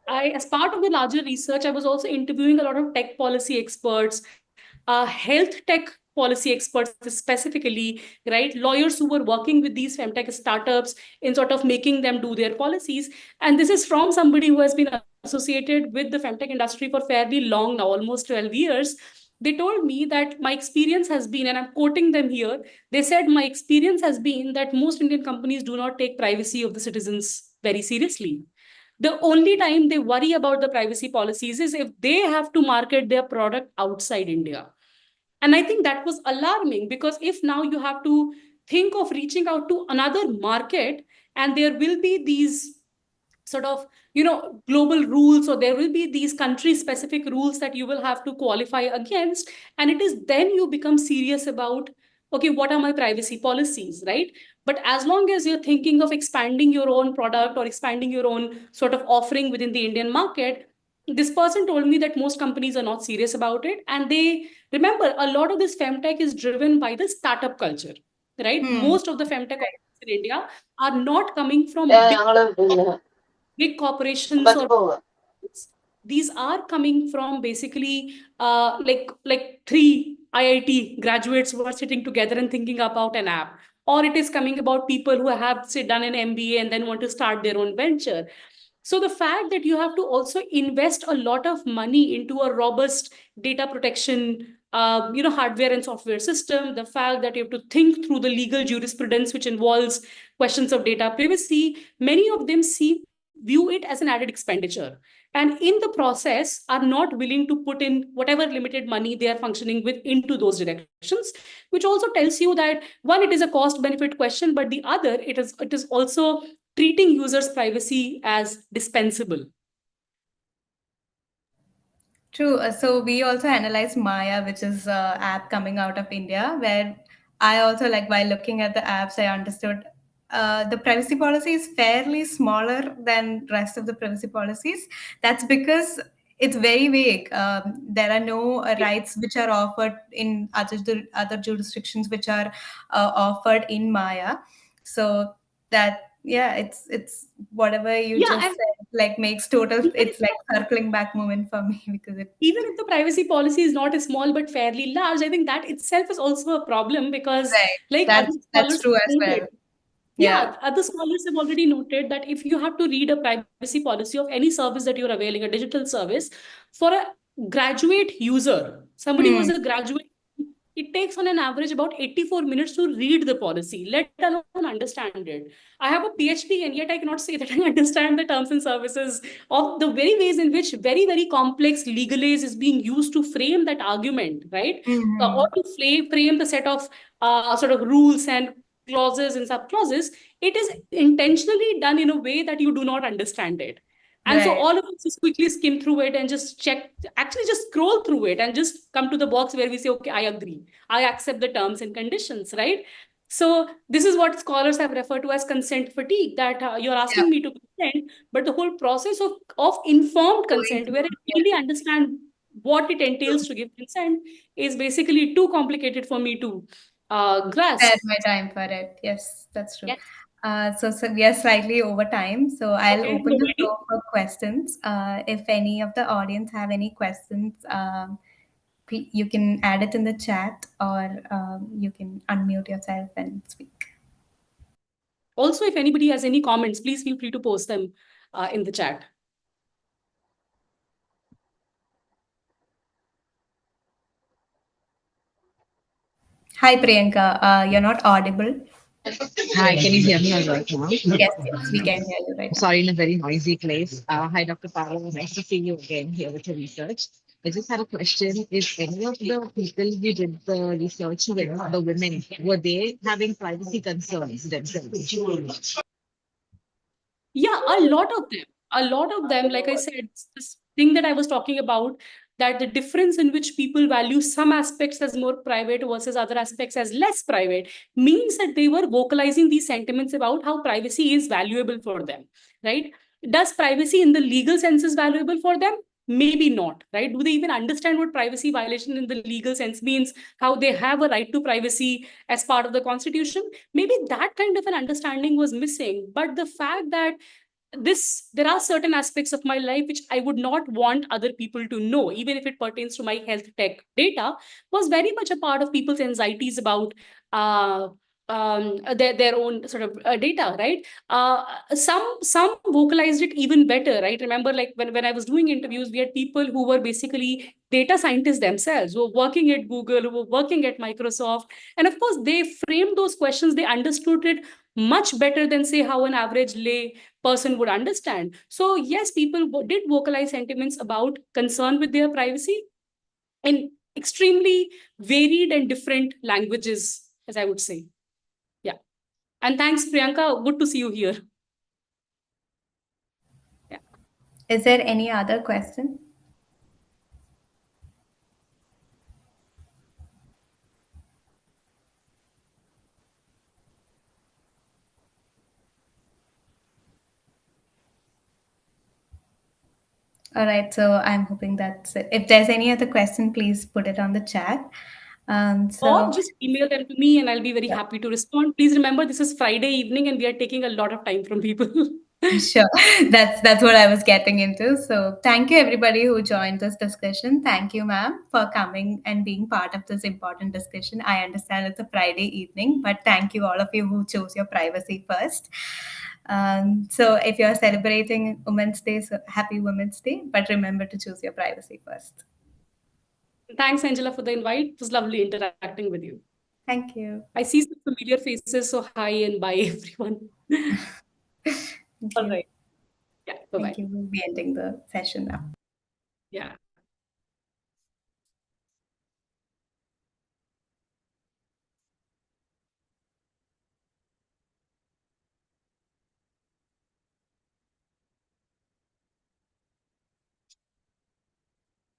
As part of the larger research, I was also interviewing a lot of tech policy experts, health tech policy experts specifically, right? Lawyers who were working with these femtech startups in sort of making them do their policies. And this is from somebody who has been associated with the femtech industry for fairly long now, almost 12 years. They told me that my experience has been, and I'm quoting them here, they said, my experience has been that most Indian companies do not take privacy of the citizens very seriously. The only time they worry about the privacy policies is if they have to market their product outside India. And I think that was alarming, because if now you have to think of reaching out to another market, and there will be these sort of, global rules, or there will be these country specific rules that you will have to qualify against, and it is then you become serious about, okay, what are my privacy policies, right? But as long as you're thinking of expanding your own product or expanding your own sort of offering within the Indian market, this person told me that most companies are not serious about it. And they remember, a lot of this femtech is driven by the startup culture, right? Hmm. Most of the femtech Right. companies in India are not coming from ഞങ്ങള് പിന്നെ big corporations bus or പോവുക. these are coming from basically like three IIT graduates who are sitting together and thinking about an app, or it is coming about people who have, say, done an MBA and then want to start their own venture. So the fact that you have to also invest a lot of money into a robust data protection, hardware and software system, the fact that you have to think through the legal jurisprudence which involves questions of data privacy, many of them see view it as an added expenditure, and in the process are not willing to put in whatever limited money they are functioning with into those directions, which also tells you that, one, it is a cost benefit question, but the other, it is also treating users privacy as dispensable. True. So we also analyzed Maya, which is a app coming out of India, where I also like while looking at the apps, I understood the privacy policy is fairly smaller than rest of the privacy policies. That's because it's very vague. There are no rights which are offered in other jurisdictions which are offered in Maya. So that yeah, it's whatever you Yeah, just and said like makes total. even if It's like circling back moment for me because it even if the privacy policy is not small but fairly large, I think that itself is also a problem, because, right. like other That's scholars true as noted, well. Yeah. yeah, other scholars have already noted that if you have to read a privacy policy of any service that you're availing, a digital service, for a graduate user, somebody who is Hmm. a graduate, it takes on an average about 84 minutes to read the policy, let alone understand it. I have a PhD, and yet I cannot say that I understand the terms and services of the very ways in which very, very complex legalese is being used to frame that argument, right? Or Hmm. to frame the set of sort of rules and clauses and subclauses, it is intentionally done in a way that you do not understand it. And so Right. all of us just quickly skim through it and just check, actually just scroll through it and just come to the box where we say, okay, I agree. I accept the terms and conditions, right? So this is what scholars have referred to as consent fatigue, that you're Yeah. asking me to consent, but the whole process of informed Going consent, where I through. Yeah. really understand what it True. entails to give consent, is basically too complicated for me to Spare grasp. my time for it. Yes, that's true. Yes. So we are slightly over time. So I'll Okay, open no the worries. floor for questions. If any of the audience have any questions, you can add it in the chat or you can unmute yourself and speak. Also, if anybody has any comments, please feel free to post them in the chat. Hi, Priyanka. You're not audible. Hi, can you hear me all right now? Yes, yes, we can hear you right now. Sorry, in a very noisy place. Hi, Dr. Paro. Nice to see you again here with your research. I just had a question. Is any of the people you did the research with, the women, were they having privacy concerns themselves? Yeah, a lot of them. A lot of them, like I said, this thing that I was talking about, that the difference in which people value some aspects as more private versus other aspects as less private means that they were vocalizing these sentiments about how privacy is valuable for them, right? Does privacy in the legal sense is valuable for them? Maybe not, right? Do they even understand what privacy violation in the legal sense means? How they have a right to privacy as part of the constitution? Maybe that kind of an understanding was missing. But the fact that there are certain aspects of my life which I would not want other people to know, even if it pertains to my health tech data, was very much a part of people's anxieties about uh, their own sort of data, right? Some vocalized it even better, right? Remember, like when I was doing interviews, we had people who were basically data scientists themselves, who were working at Google, who were working at Microsoft, and of course they framed those questions, they understood it much better than say how an average lay person would understand. So yes, people did vocalize sentiments about concern with their privacy in extremely varied and different languages, as I would say. Yeah. And thanks, Priyanka. Good to see you here. Yeah. Is there any other question? All right, so I'm hoping that's it. If there's any other question, please put it on the chat. Or So just email them to me and I'll be very yeah, happy to respond. Please remember, this is Friday evening and we are taking a lot of time from people. sure. That's what I was getting into. So thank you everybody who joined this discussion. Thank you, ma'am, for coming and being part of this important discussion. I understand it's a Friday evening, but thank you all of you who chose your privacy first. So if you're celebrating Women's Day, so happy Women's Day, but remember to choose your privacy first. Thanks, Angela, for the invite. It was lovely interacting with you. Thank you. I see some familiar faces, so hi and bye, everyone. Thank All you. right. Yeah. Bye Thank bye. you. We'll be ending the session now. Yeah.